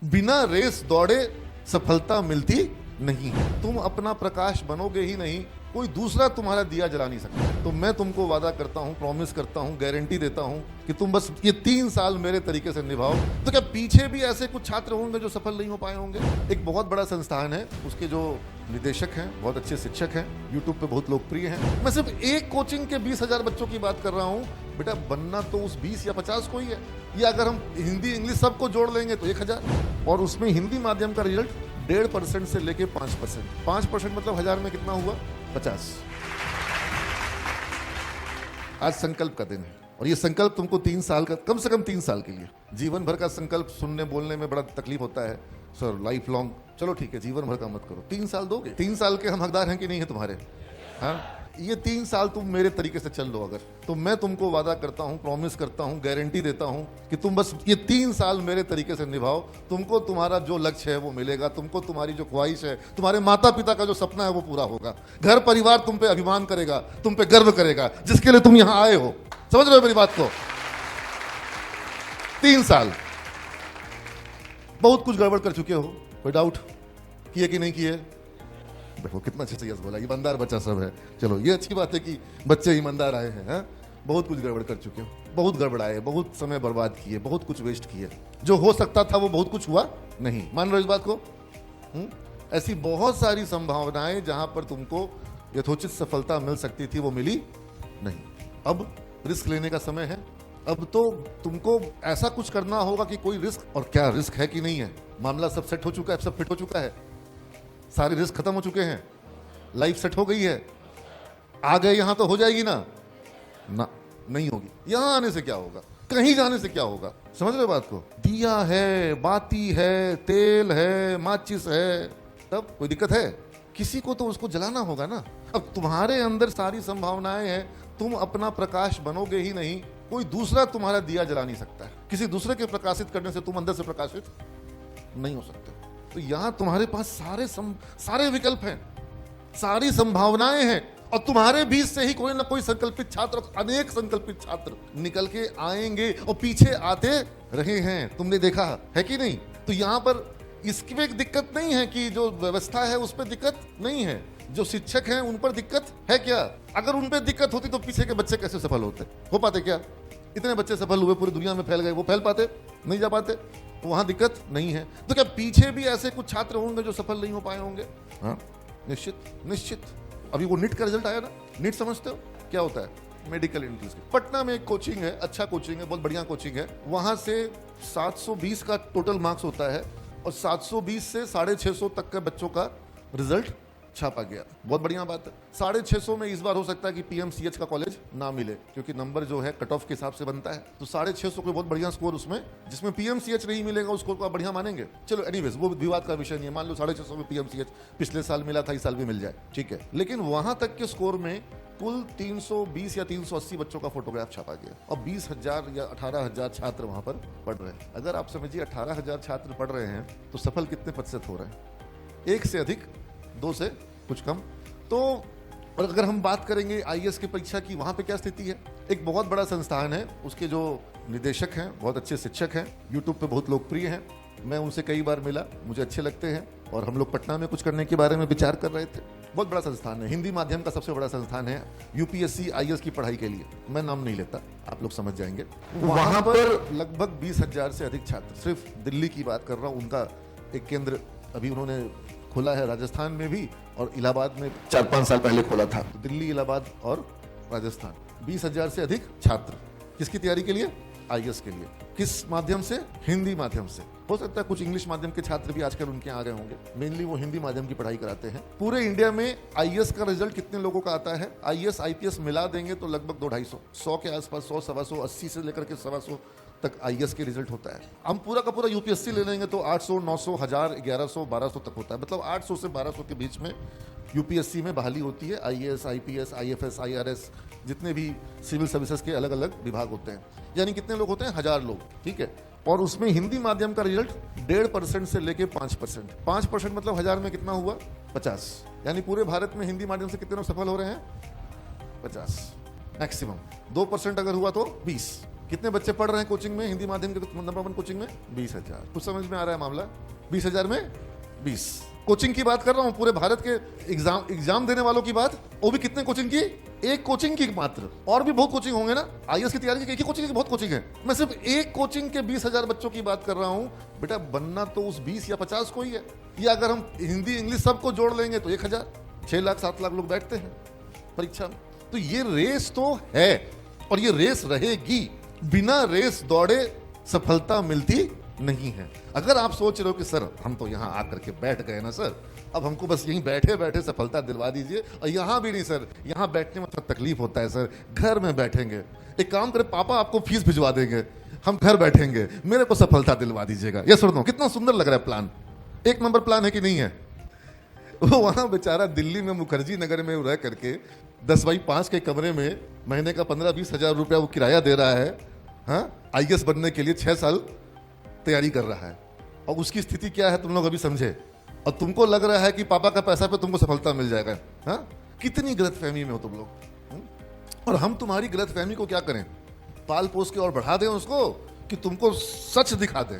बिना रेस दौड़े सफलता मिलती नहीं है। तुम अपना प्रकाश बनोगे ही नहीं, कोई दूसरा तुम्हारा दिया जला नहीं सकता। तो मैं तुमको वादा करता हूँ, प्रॉमिस करता हूँ, गारंटी देता हूँ कि तुम बस ये 3 साल मेरे तरीके से निभाओ। तो क्या पीछे भी ऐसे कुछ छात्र होंगे जो सफल नहीं हो पाए होंगे? एक बहुत बड़ा संस्थान है, उसके जो निदेशक हैं बहुत अच्छे शिक्षक हैं, यूट्यूब पे बहुत लोकप्रिय हैं। मैं सिर्फ एक कोचिंग के 20,000 बच्चों की बात कर रहा हूँ। बेटा बनना तो उस 20 या 50 को ही है, या अगर हम हिंदी इंग्लिश सबको जोड़ लेंगे तो 1000, और उसमें हिंदी माध्यम का रिजल्ट 1.5% से लेके 5%। 5% मतलब 1000 में कितना हुआ? 50। आज संकल्प का दिन है, और ये संकल्प तुमको 3 साल का, कम से कम 3 साल के लिए, जीवन भर का संकल्प सुनने बोलने में बड़ा तकलीफ होता है सर, लाइफ लॉन्ग। चलो ठीक है, जीवन भर का मत करो, 3 साल दोगे? 3 साल के हम हकदार हैं कि नहीं है तुम्हारे? हाँ, ये 3 साल तुम मेरे तरीके से चल लो अगर, तो मैं तुमको वादा करता हूँ, प्रॉमिस करता हूँ, गारंटी देता हूँ कि तुम बस ये 3 साल मेरे तरीके से निभाओ। तुमको तुम्हारा जो लक्ष्य है वो मिलेगा, तुमको तुम्हारी जो ख्वाहिश है, तुम्हारे माता पिता का जो सपना है वो पूरा होगा। घर परिवार तुम पे अभिमान करेगा, तुम पे गर्व करेगा, जिसके लिए तुम यहाँ आए हो। समझ रहे हो मेरी बात को? 3 साल बहुत कुछ गड़बड़ कर चुके हो, कोई डाउट किए कि नहीं किए? देखो कितना अच्छे से यस बोला, ईमानदार बच्चा सब है। चलो ये अच्छी बात है कि बच्चे ईमानदार आए हैं। बहुत कुछ गड़बड़ कर चुके हो, बहुत गड़बड़ाए, बहुत समय बर्बाद किए, बहुत कुछ वेस्ट किए। जो हो सकता था वो बहुत कुछ हुआ नहीं। मान लो इस बात को? ऐसी बहुत सारी संभावनाएं जहां पर तुमको यथोचित सफलता मिल सकती थी, वो मिली नहीं। अब रिस्क लेने का समय है। अब तो तुमको ऐसा कुछ करना होगा कि कोई रिस्क, और क्या रिस्क है कि नहीं है? मामला सब सेट हो चुका है, सब फिट हो चुका है, सारे रिस्क खत्म हो चुके हैं, लाइफ सेट हो गई है। आ गए यहां तो हो जाएगी ना? ना, नहीं होगी। यहां आने से क्या होगा, कहीं जाने से क्या होगा? समझ रहे बात को? दिया है, बाती है, तेल है, माचिस है, तब कोई दिक्कत है? किसी को तो उसको जलाना होगा ना। अब तुम्हारे अंदर सारी संभावनाएं हैं, तुम अपना प्रकाश बनोगे ही नहीं, कोई दूसरा तुम्हारा दिया जला नहीं सकता है। किसी दूसरे के प्रकाशित करने से तुम अंदर से प्रकाशित नहीं हो सकते। तो यहां तुम्हारे पास सारे विकल्प हैं, सारी संभावनाएं हैं, और तुम्हारे बीच से ही कोई ना कोई संकल्पित छात्र, अनेक संकल्पित छात्र निकल के आएंगे और पीछे आते रहे हैं। तुमने देखा है कि नहीं? तो यहां पर इसकी एक दिक्कत नहीं है कि जो व्यवस्था है उस पर दिक्कत नहीं है, जो शिक्षक हैं उन पर दिक्कत है क्या? अगर उन पर दिक्कत होती तो पीछे के बच्चे कैसे सफल होते? हो पाते क्या? इतने बच्चे सफल हुए, पूरी दुनिया में फैल गए, वो फैल पाते? नहीं जा पाते। तो वहां दिक्कत नहीं है। तो क्या पीछे भी ऐसे कुछ छात्र होंगे जो सफल नहीं हो पाए होंगे? हाँ, निश्चित। अभी वो नीट का रिजल्ट आया ना, नीट समझते हो क्या होता है? Medical entrance. पटना में एक कोचिंग है, अच्छा कोचिंग है, बहुत बढ़िया कोचिंग है। वहां से 720 का टोटल मार्क्स होता है, और 720 से 650 तक के बच्चों का रिजल्ट छापा गया। बहुत बढ़िया बात है। 650 में इस बार हो सकता है कि पीएमसीएच का कॉलेज ना मिले, क्योंकि नंबर जो है कट ऑफ के हिसाब से बनता है। तो 650 को बहुत बढ़िया स्कोर उसमें, जिसमें पीएमसीएच नहीं मिलेगा उस स्कोर को आप बढ़िया मानेंगे? चलो एनीवेज, वो विवाद का विषय नहीं है। मान लो 650 में पीएमसीएच पिछले साल मिला था, इस साल भी मिल जाए, ठीक है। लेकिन वहां तक के स्कोर में कुल 320 या 380 बच्चों का फोटोग्राफ छापा गया, और 20,000 या 18,000 छात्र वहां पर पढ़ रहे हैं। अगर आप समझिए 18,000 छात्र पढ़ रहे हैं तो सफल कितने प्रतिशत हो रहे हैं? 1 से अधिक, 2 से कुछ कम। तो और अगर हम बात करेंगे आईएएस की परीक्षा की, वहां पे क्या स्थिति है? एक बहुत बड़ा संस्थान है, उसके जो निदेशक हैं बहुत अच्छे शिक्षक हैं, यूट्यूब पे बहुत लोकप्रिय हैं। मैं उनसे कई बार मिला, मुझे अच्छे लगते हैं, और हम लोग पटना में कुछ करने के बारे में विचार कर रहे थे। बहुत बड़ा संस्थान है, हिंदी माध्यम का सबसे बड़ा संस्थान है यूपीएससी आईएएस की पढ़ाई के लिए। मैं नाम नहीं लेता, आप लोग समझ जाएंगे। वहां पर लगभग 20,000 से अधिक छात्र, सिर्फ दिल्ली की बात कर रहा हूँ, उनका एक केंद्र अभी उन्होंने खोला है, राजस्थान में भी, और इलाहाबाद में 4-5 साल पहले खोला था। तो दिल्ली, इलाहाबाद और राजस्थान, 20,000 से अधिक छात्र किसकी तैयारी के लिए? आईएएस के लिए। किस माध्यम से? हिंदी माध्यम से। हो सकता है कुछ इंग्लिश माध्यम के छात्र भी आजकल उनके आ गए होंगे, मेनली वो हिंदी माध्यम की पढ़ाई कराते हैं। पूरे इंडिया में आईएएस का रिजल्ट कितने लोगों का आता है? आईएएस आईपीएस मिला देंगे तो लगभग 250, 100 के आसपास, 100, 125, 80 से लेकर के 125 तक आईएएस के रिजल्ट होता है। हम पूरा का पूरा यूपीएससी ले लेंगे तो 800, 900, 1000, 1100, 1200 तक होता है। मतलब 800 से 1200 के बीच में यूपीएससी में बहाली होती है। आईएएस, आईपीएस, आईएफएस, आईआरएस, जितने भी सिविल सर्विसेज के अलग अलग विभाग होते हैं, यानी कितने लोग होते हैं? 1000 लोग, ठीक है। और उसमें हिंदी माध्यम का रिजल्ट 1.5% से लेके 5%। 5% मतलब 1000 में कितना हुआ? 50। यानी पूरे भारत में हिंदी माध्यम से कितने लोग सफल हो रहे हैं? 50 मैक्सिमम। 2% अगर हुआ तो 20, कितने बच्चे पढ़ रहे हैं कोचिंग में, हिंदी माध्यम के नंबर 1 कोचिंग में? 20,000। कुछ समझ में आ रहा है मामला? 20,000 में 20 कोचिंग की बात कर रहा हूं, पूरे भारत के एग्जाम देने वालों की बात। वो भी कितने कोचिंग की? एक कोचिंग की मात्र। और भी बहुत कोचिंग होंगे ना, आईएएस की तैयारी की एक ही कोचिंग की बहुत कोचिंग है। मैं सिर्फ एक कोचिंग के 20,000 बच्चों की बात कर रहा हूं। बेटा बनना तो उस 20 या 50 को ही है, या अगर हम हिंदी इंग्लिश सबको जोड़ लेंगे तो 1,000, 6 लाख 7 लाख लोग बैठते हैं परीक्षा में। तो ये रेस तो है और ये रेस रहेगी। बिना रेस दौड़े सफलता मिलती नहीं है। अगर आप सोच रहे हो कि सर हम तो यहां आकर के बैठ गए ना सर, अब हमको बस यहीं बैठे बैठे सफलता दिलवा दीजिए, और यहां भी नहीं सर, यहां बैठने में थोड़ा तकलीफ होता है सर, घर में बैठेंगे। एक काम करें, पापा आपको फीस भिजवा देंगे, हम घर बैठेंगे, मेरे को सफलता दिलवा दीजिएगा। ये सुन दो, कितना सुंदर लग रहा है प्लान। एक नंबर प्लान है कि नहीं है? वो वहां बेचारा दिल्ली में मुखर्जी नगर में रह करके 10x5 के कमरे में महीने का 15-20 हजार रुपया वो किराया दे रहा है। हाँ, आईएएस बनने के लिए 6 साल तैयारी कर रहा है, और उसकी स्थिति क्या है तुम लोग अभी समझे। और तुमको लग रहा है कि पापा का पैसा पे तुमको सफलता मिल जाएगा। हाँ, कितनी गलतफहमी में हो तुम लोग। और हम तुम्हारी गलतफहमी को क्या करें, पाल पोस के और बढ़ा दें उसको, कि तुमको सच दिखा दें।